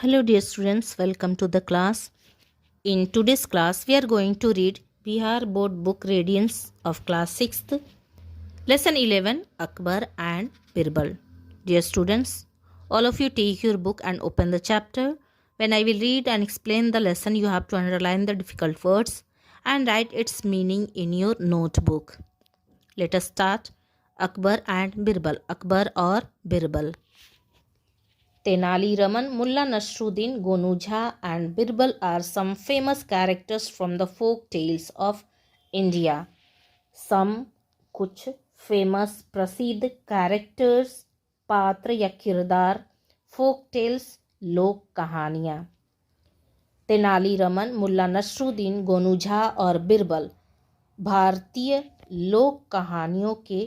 Hello dear students, welcome to the class. In today's class, we are going to read Bihar Board Book Radiance of class 6th, lesson 11, Akbar and Birbal. Dear students, all of you take your book and open the chapter. When I will read and explain the lesson, you have to underline the difficult words and write its meaning in your notebook. Let us start. Akbar and Birbal. Akbar or Birbal. Tenali Raman, Mulla Nasruddin, Gonu Jha and Birbal are some famous characters from the folk tales of India. Some कुछ famous प्रसिद्ध characters, पात्र या किरदार, folk tales, लोक कहानियाँ. तेनाली रमन, मुल्ला नसरुद्दीन, गोनू झा और बिरबल भारतीय लोक कहानियों के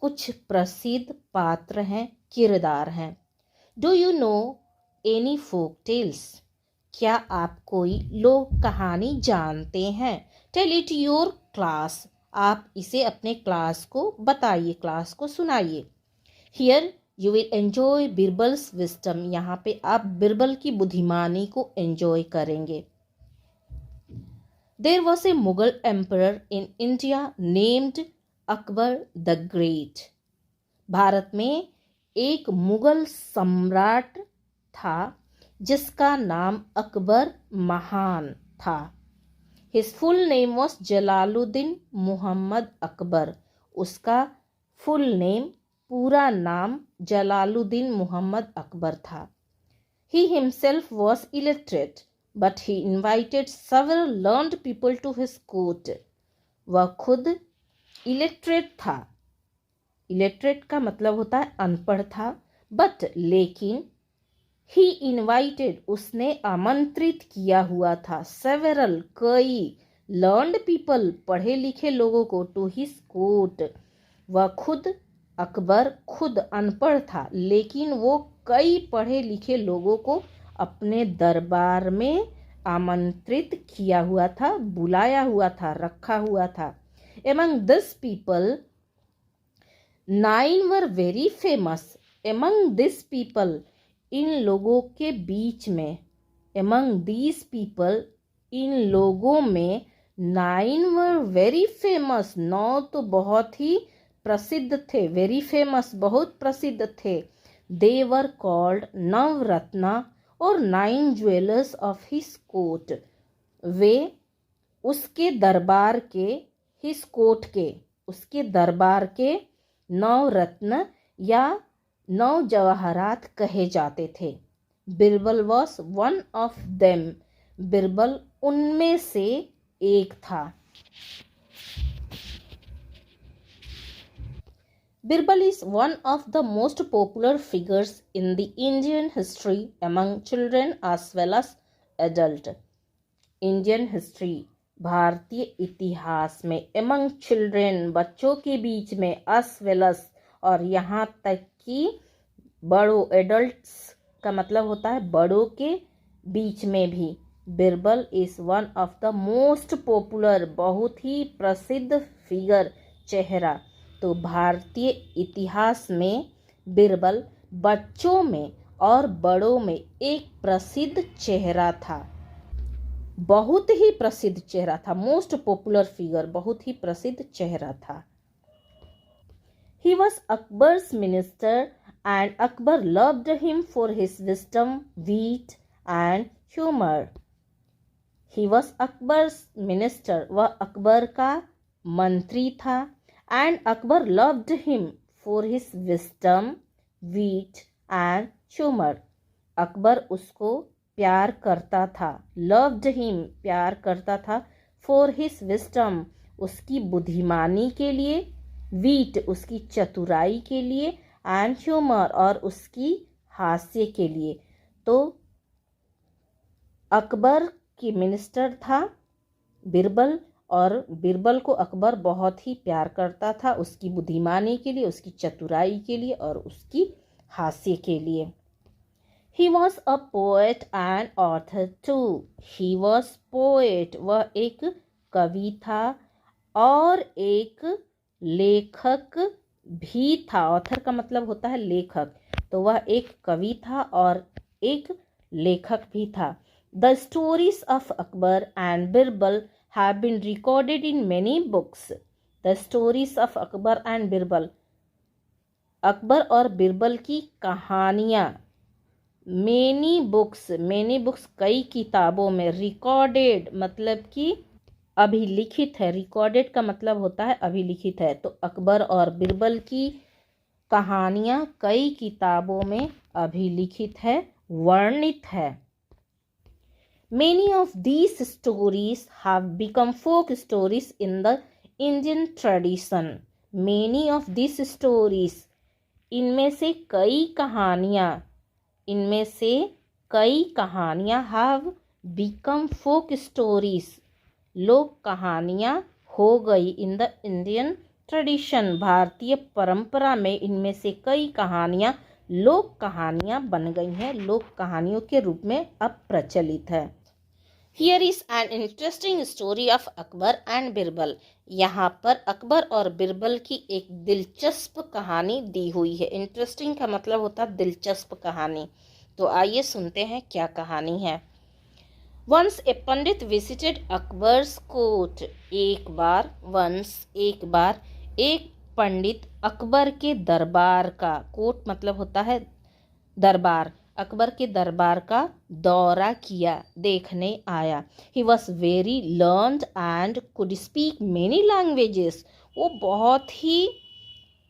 कुछ प्रसिद्ध पात्र हैं, किरदार हैं. Do you know any folk tales? क्या आप कोई लोक कहानी जानते हैं? Tell it your class. आप इसे अपने क्लास को बताइए, क्लास को सुनाइए. Here you will enjoy Birbal's wisdom. यहाँ पे आप बिरबल की बुद्धिमानी को एंजॉय करेंगे. There was a Mughal emperor in India named Akbar the great. भारत में एक मुगल सम्राट था जिसका नाम अकबर महान था. His full name was Jalaluddin Muhammad Akbar. उसका फुल नेम, पूरा नाम जलालुद्दीन मुहम्मद अकबर था. He himself was illiterate but he invited several learned people to his court. वह खुद इलिटरेट था. इलिटरेट का मतलब होता है अनपढ़ था. बट लेकिन ही इनवाइटेड, उसने आमंत्रित किया हुआ था, सेवरल कई, लर्न्ड पीपल, पढ़े लिखे लोगों को, टू हिज कोर्ट. वह खुद, अकबर खुद अनपढ़ था लेकिन वो कई पढ़े लिखे लोगों को अपने दरबार में आमंत्रित किया हुआ था, बुलाया हुआ था, रखा हुआ था. Among this people 9 were very famous. Among these people, इन लोगों के बीच में, among these people, इन लोगों में 9 were very famous. 9 तो बहुत ही प्रसिद्ध थे. very famous, बहुत प्रसिद्ध थे. They were called नवरत्ना और 9 jewelers of his court. वे उसके दरबार के, his court के, उसके दरबार के 9 रत्न या 9 जवाहरात कहे जाते थे. Birbal was one of them. Birbal उनमें से एक था. Birbal is one of the most popular figures in the Indian history among children as well as adult. Indian history, भारतीय इतिहास में, एमंग चिल्ड्रेन, बच्चों के बीच में, अस वेलस, और यहाँ तक कि बड़ों, एडल्ट्स का मतलब होता है बड़ों के बीच में भी. Birbal is one of the most popular, बहुत ही प्रसिद्ध फिगर, चेहरा. तो भारतीय इतिहास में बिरबल बच्चों में और बड़ों में एक प्रसिद्ध चेहरा था. बहुत ही प्रसिद्ध चेहरा था. मोस्ट पॉपुलर फिगर, बहुत ही प्रसिद्ध चेहरा था. He was Akbar's minister and Akbar loved him for his wisdom, wheat and humour. He was Akbar's minister, वह अकबर का मंत्री था. And Akbar loved him for his wisdom, wheat and humour. Akbar उसको प्यार करता था. लव्ड हिम, प्यार करता था. फॉर हिज विजडम, उसकी बुद्धिमानी के लिए. वीट, उसकी चतुराई के लिए. एंड ह्यूमर, और उसकी हास्य के लिए. तो अकबर की मिनिस्टर था बिरबल, और बिरबल को अकबर बहुत ही प्यार करता था, उसकी बुद्धिमानी के लिए, उसकी चतुराई के लिए और उसकी हास्य के लिए. He was a poet and author too. He was poet, वह एक कवि था और एक लेखक भी था. ऑथर का मतलब होता है लेखक. तो वह एक कवि था और एक लेखक भी था। The stories of Akbar and Birbal have been recorded in many books. The stories of Akbar and Birbal, Akbar और बिरबल की कहानियाँ, मेनी बुक्स कई किताबों में, रिकॉर्डेड मतलब कि अभिलिखित है, रिकॉर्डेड का मतलब होता है अभिलिखित है। तो अकबर और बिरबल की कहानियाँ कई किताबों में अभिलिखित है, वर्णित है। Many of these stories have become folk stories in the Indian tradition. Many of these stories, इनमें से कई कहानियाँ have become folk stories, लोक कहानियाँ हो गई in the Indian tradition, भारतीय परंपरा में इनमें से कई कहानियाँ लोक कहानियाँ बन गई हैं, लोक कहानियों के रूप में अब प्रचलित है। Here is an interesting story of Akbar and Birbal. यहाँ पर अकबर और बिरबल की एक दिलचस्प कहानी दी हुई है। इंटरेस्टिंग का मतलब होता है दिलचस्प कहानी। तो आइए सुनते हैं क्या कहानी है। Once a Pandit visited Akbar's court. एक बार एक पंडित अकबर के दरबार का, कोर्ट मतलब होता है दरबार, अकबर के दरबार का दौरा किया, देखने आया। He was very learned and could speak many languages. वो बहुत ही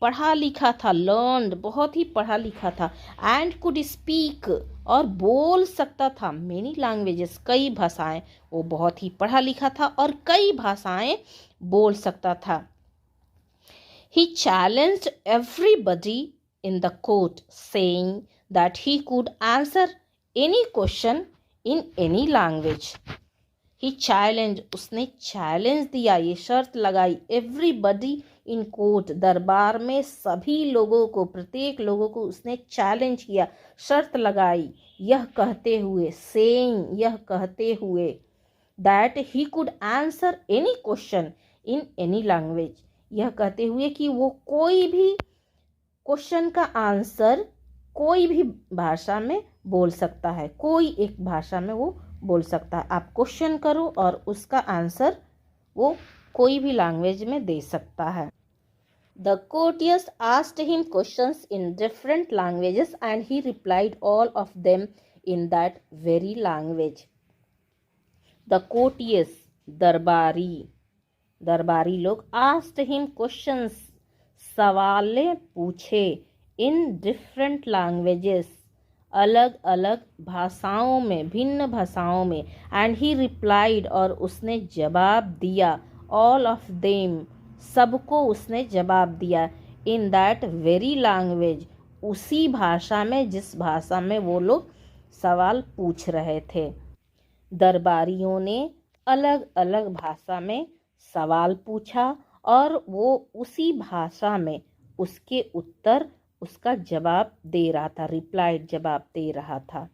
पढ़ा लिखा था, लर्नड बहुत ही पढ़ा लिखा था, एंड कुड स्पीक और बोल सकता था, मेनी लैंग्वेजेस कई भाषाएं। वो बहुत ही पढ़ा लिखा था और कई भाषाएं बोल सकता था। He challenged everybody in the court, saying that he could answer any question in any language. He challenged, उसने चैलेंज दिया, ये शर्त लगाई, everybody in court, दरबार में सभी लोगों को, प्रत्येक लोगों को उसने चैलेंज किया, शर्त लगाई, यह कहते हुए, saying, यह कहते हुए, that he could answer any question in any language, यह कहते हुए कि वो कोई भी क्वेश्चन का आंसर कोई भी भाषा में बोल सकता है, कोई एक भाषा में वो बोल सकता है। आप क्वेश्चन करो और उसका आंसर वो कोई भी लैंग्वेज में दे सकता है। The courtiers asked him questions in different languages and he replied all of them in that very language. The courtiers, दरबारी लोग, asked him questions, सवालें पूछे, इन डिफरेंट लैंग्वेजेस, अलग अलग भाषाओं में, भिन्न भाषाओं में, एंड ही रिप्लाइड और उसने जवाब दिया, ऑल ऑफ देम, सबको उसने जवाब दिया, इन दैट वेरी लैंग्वेज, उसी भाषा में जिस भाषा में वो लोग सवाल पूछ रहे थे। दरबारियों ने अलग अलग भाषा में सवाल पूछा और वो उसी भाषा में उसके उत्तर, उसका जवाब दे रहा था, रिप्लाइड जवाब दे रहा था।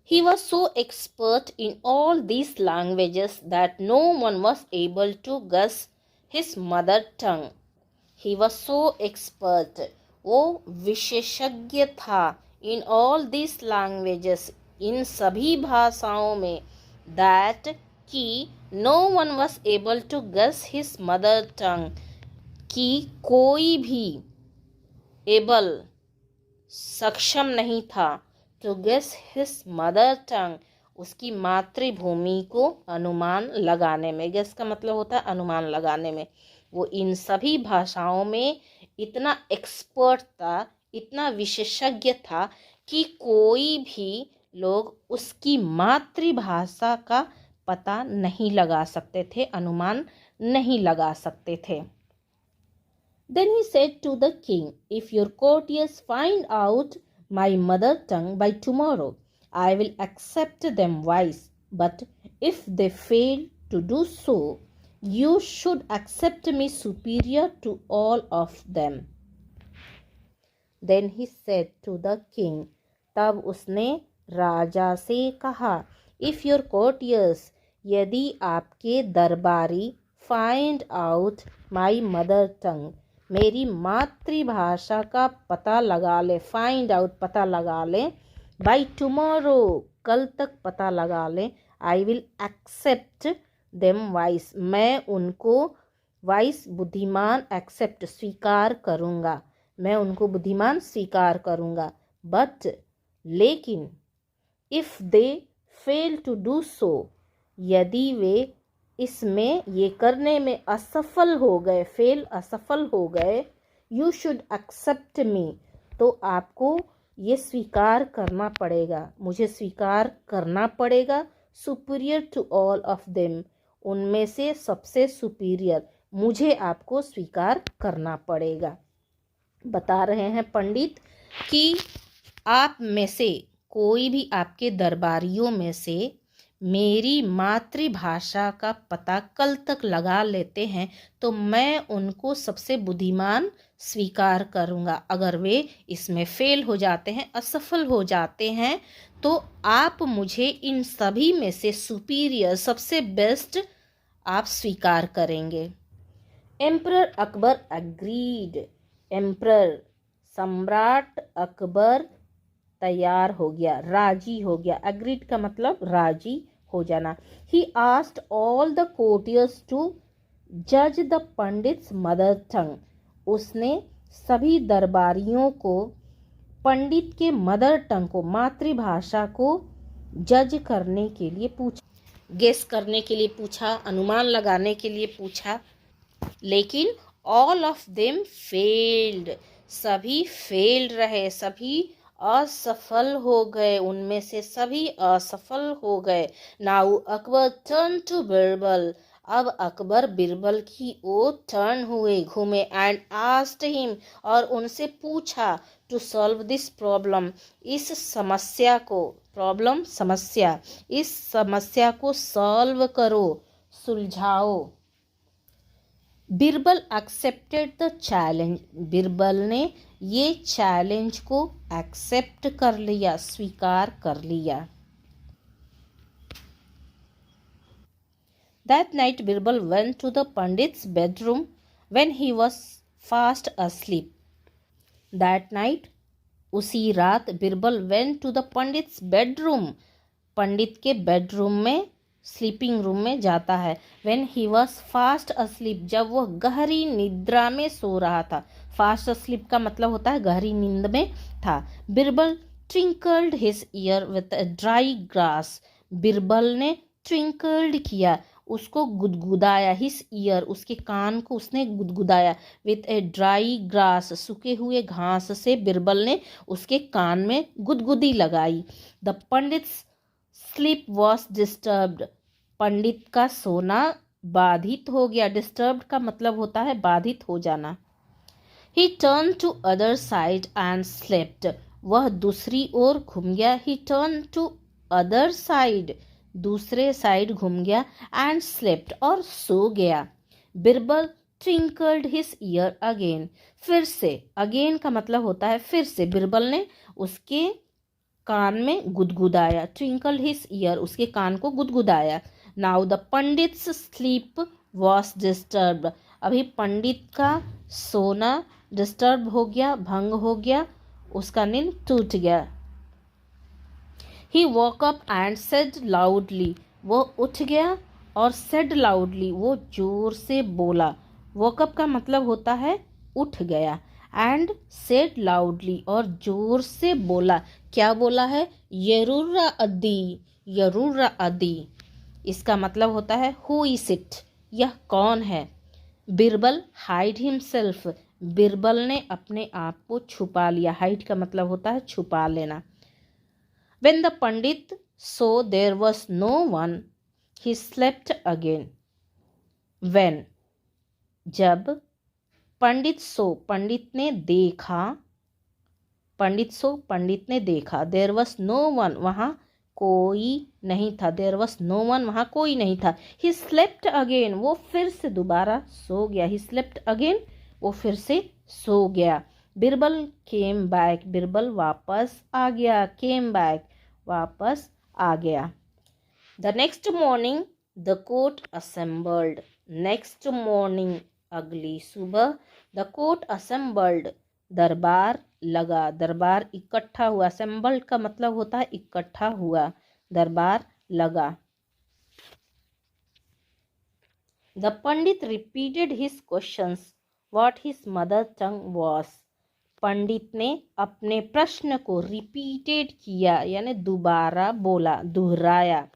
He was so expert in all these languages that no one was able to guess his mother tongue. He was so expert, वो विशेषज्ञ था, in all these languages, इन सभी भाषाओं में, that कि no one was able to guess his mother tongue, कि कोई भी able सक्षम नहीं था, to guess his mother tongue, उसकी मातृभूमि को अनुमान लगाने में, guess का मतलब होता है अनुमान लगाने में। वो इन सभी भाषाओं में इतना एक्सपर्ट था, इतना विशेषज्ञ था कि कोई भी लोग उसकी मातृभाषा का पता नहीं लगा सकते थे, अनुमान नहीं लगा सकते थे। Then he said to the king, if your courtiers find out my mother tongue by tomorrow, I will accept them wise, but if they fail to do so, you should accept me superior to all of them. Then he said to the king, तब उसने राजा से कहा, if your courtiers, यदि आपके दरबारी, find out my mother tongue, मेरी मातृभाषा का पता लगा ले, फाइंड आउट पता लगा ले, बाय टुमारो कल तक पता लगा ले, I will accept them wise मैं उनको वाइस बुद्धिमान एक्सेप्ट स्वीकार करूँगा, मैं उनको बुद्धिमान स्वीकार करूँगा, बट लेकिन if they fail to do so यदि वे इसमें ये करने में असफल हो गए, फेल असफल हो गए, यू शुड एक्सेप्ट मी तो आपको ये स्वीकार करना पड़ेगा, मुझे स्वीकार करना पड़ेगा, superior to all of them उनमें से सबसे सुपीरियर मुझे आपको स्वीकार करना पड़ेगा। बता रहे हैं पंडित कि आप में से कोई भी आपके दरबारियों में से मेरी मातृभाषा का पता कल तक लगा लेते हैं तो मैं उनको सबसे बुद्धिमान स्वीकार करूँगा। अगर वे इसमें फेल हो जाते हैं, असफल हो जाते हैं, तो आप मुझे इन सभी में से सुपीरियर सबसे बेस्ट आप स्वीकार करेंगे। एम्परर अकबर अग्रीड, एम्परर सम्राट अकबर तैयार हो गया, राजी हो गया। अग्रीड का मतलब राजी हो जाना। He asked all the courtiers to जज द पंडित्स मदर टंग, उसने सभी दरबारियों को पंडित के मदर टंग को, मातृभाषा को जज करने के लिए पूछा, गेस करने के लिए पूछा, अनुमान लगाने के लिए पूछा, लेकिन ऑल ऑफ देम फेल्ड, सभी फेल रहे, सभी असफल हो गए, उनमें से सभी असफल हो गए। Now Akbar turn to Birbal, अब अकबर बिरबल की ओर टर्न हुए, घूमे, एंड आस्क्ड हिम और उनसे पूछा, टू सॉल्व दिस प्रॉब्लम, इस समस्या को, प्रॉब्लम समस्या, इस समस्या को सॉल्व करो, सुलझाओ। Birbal accepted the challenge, Birbal ने ये चैलेंज को एक्सेप्ट कर लिया, स्वीकार कर लिया। That night Birbal went to the Pandit's bedroom when he was fast asleep. That night, उसी रात Birbal went to the Pandit's bedroom, पंडित के बेडरूम में, स्लीपिंग रूम में जाता है। When he was fast asleep, जब वह गहरी निद्रा में सो रहा था। फास्ट asleep का मतलब होता है गहरी नींद में था। Birbal twinkled his ear with a dry grass, Birbal ने ट्विंकल्ड किया, उसको गुदगुदाया, हिज ईयर उसके कान को उसने गुदगुदाया, विथ ए ड्राई ग्रास सूखे हुए घास से बिरबल ने उसके कान में गुदगुदी लगाई। The pandit's sleep was disturbed, पंडित का सोना बाधित हो गया। डिस्टर्ब्ड का मतलब होता है बाधित हो जाना। He turn to other side and slept, वह दूसरी ओर घूम गया। He turn to other side, दूसरे साइड घूम गया, एंड स्लेप्ट और सो गया। Birbal twinkled his ear again, फिर से, अगेन का मतलब होता है फिर से, बिरबल ने उसके कान में गुदगुदाया। ट्विंकल्ड हिज ईयर उसके कान को गुदगुदाया। Now the pandit's sleep was disturbed, अभी पंडित का सोना डिस्टर्ब हो गया, भंग हो गया, उसका नींद टूट गया। He woke up and said loudly, वो उठ गया और said loudly, वो जोर से बोला। woke up का मतलब होता है उठ गया, and said loudly और जोर से बोला। क्या बोला है? यरूरा अदी, यरूरा अदी, इसका मतलब होता है who is it, यह कौन है। बिरबल हाइड हिमसेल्फ, बिरबल ने अपने आप को छुपा लिया। हाइड का मतलब होता है छुपा लेना। When the Pandit saw there was no one, he slept again. When, जब, पंडित सो, पंडित ने देखा, पंडित सो, पंडित ने देखा, there was no one, वहाँ कोई नहीं था, there was no one, वहाँ कोई नहीं था। He slept again, वो फिर से दोबारा सो गया। He slept again, वो फिर से सो गया। बिरबल came back, बिरबल वापस आ गया। came back, वापस आ गया। The next morning the court assembled, next morning, अगली सुबह द कोर्ट असेंबल्ड, दरबार लगा, दरबार इकट्ठा हुआ। असेंबल्ड का मतलब होता है इकट्ठा हुआ, दरबार लगा। The pandit repeated his questions what his mother tongue was. पंडित ने अपने प्रश्न को रिपीटेड किया यानी दोबारा बोला, दोहराया।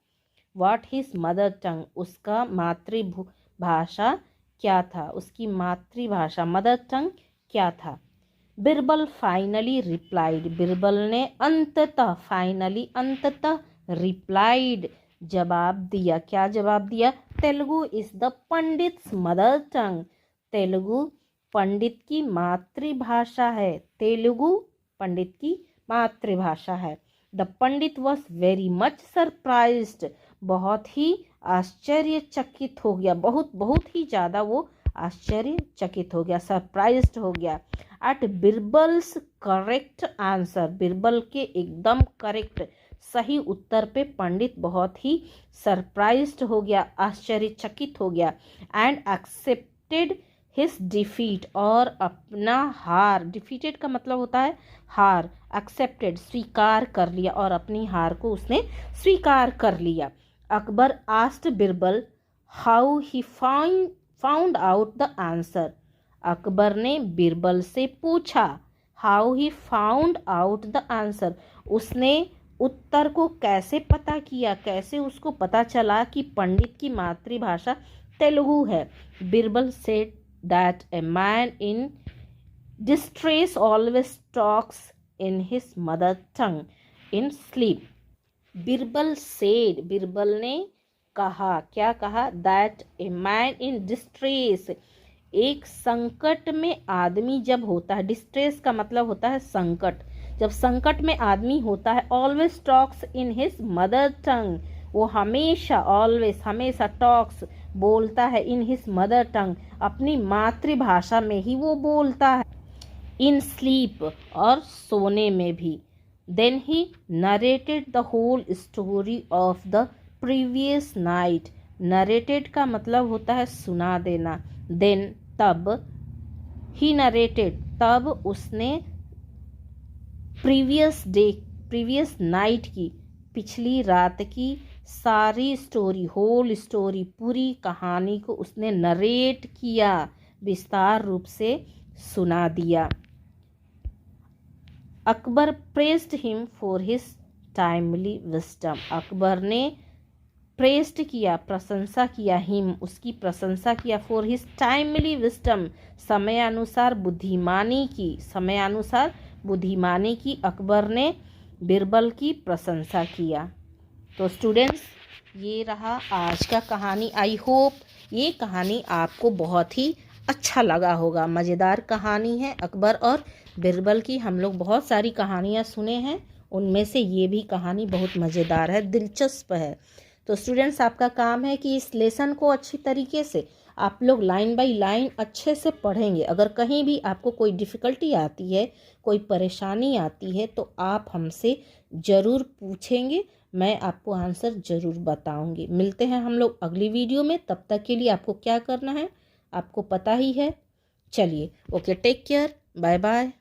व्हाट हिज मदर टंग, उसका मातृभाषा क्या था, उसकी मातृभाषा मदर टंग क्या था। बिरबल फाइनली रिप्लाइड, बिरबल ने अंततः, फाइनली अंततः, रिप्लाइड जवाब दिया। क्या जवाब दिया? Telugu is the pandit's mother tongue, Telugu पंडित की मातृभाषा है, तेलुगु पंडित की मातृभाषा है। The pandit was very much surprised, बहुत ही आश्चर्यचकित हो गया, बहुत ही ज़्यादा वो आश्चर्यचकित हो गया, सरप्राइज्ड हो गया। At Birbal's correct answer, Birbal के एकदम करेक्ट सही उत्तर पे पंडित बहुत ही सरप्राइज्ड हो गया, आश्चर्यचकित हो गया। एंड एक्सेप्टेड हिज डिफीट, और अपना हार, डिफीटेड का मतलब होता है हार, एक्सेप्टेड स्वीकार कर लिया, और अपनी हार को उसने स्वीकार कर लिया। Akbar asked Birbal how he found out the answer, Akbar ने बिरबल से पूछा how he found out the answer, उसने उत्तर को कैसे पता किया, कैसे उसको पता चला कि पंडित की मातृभाषा तेलुगु है। Birbal said that a man in distress always talks in his mother tongue in sleep. Birbal said, Birbal ने कहा, क्या कहा? That a man in distress, एक संकट में आदमी जब होता है, डिस्ट्रेस का मतलब होता है संकट, जब संकट में आदमी होता है, always talks in his mother टंग, वो हमेशा, ऑलवेज हमेशा, टॉक्स बोलता है, इन हिज मदर टंग अपनी मातृभाषा में ही वो बोलता है। इन स्लीप, और सोने में भी। Then he narrated the whole story of the previous night, narrated का मतलब होता है सुना देना। देन तब, ही नरेटेड तब उसने प्रीवियस डे, प्रीवियस नाइट की, पिछली रात की सारी स्टोरी, होल स्टोरी, पूरी कहानी को उसने नरेट किया, विस्तार रूप से सुना दिया। Akbar praised him for his timely wisdom, Akbar ने प्रेज्ड किया, प्रशंसा किया, हिम उसकी प्रशंसा किया, फॉर हिज टाइमली विजडम समयानुसार बुद्धिमानी की, समयानुसार बुद्धिमानी की अकबर ने बिरबल की प्रशंसा किया। तो स्टूडेंट्स, ये रहा आज का कहानी। आई होप ये कहानी आपको बहुत ही अच्छा लगा होगा। मज़ेदार कहानी है अकबर और बिरबल की। हम लोग बहुत सारी कहानियाँ सुने हैं, उनमें से ये भी कहानी बहुत मज़ेदार है, दिलचस्प है। तो स्टूडेंट्स, आपका काम है कि इस लेसन को अच्छी तरीके से आप लोग लाइन बाय लाइन अच्छे से पढ़ेंगे। अगर कहीं भी आपको कोई डिफ़िकल्टी आती है, कोई परेशानी आती है, तो आप हमसे ज़रूर पूछेंगे, मैं आपको आंसर ज़रूर बताऊंगी। मिलते हैं हम लोग अगली वीडियो में। तब तक के लिए आपको क्या करना है आपको पता ही है। चलिए, okay, take care, bye bye.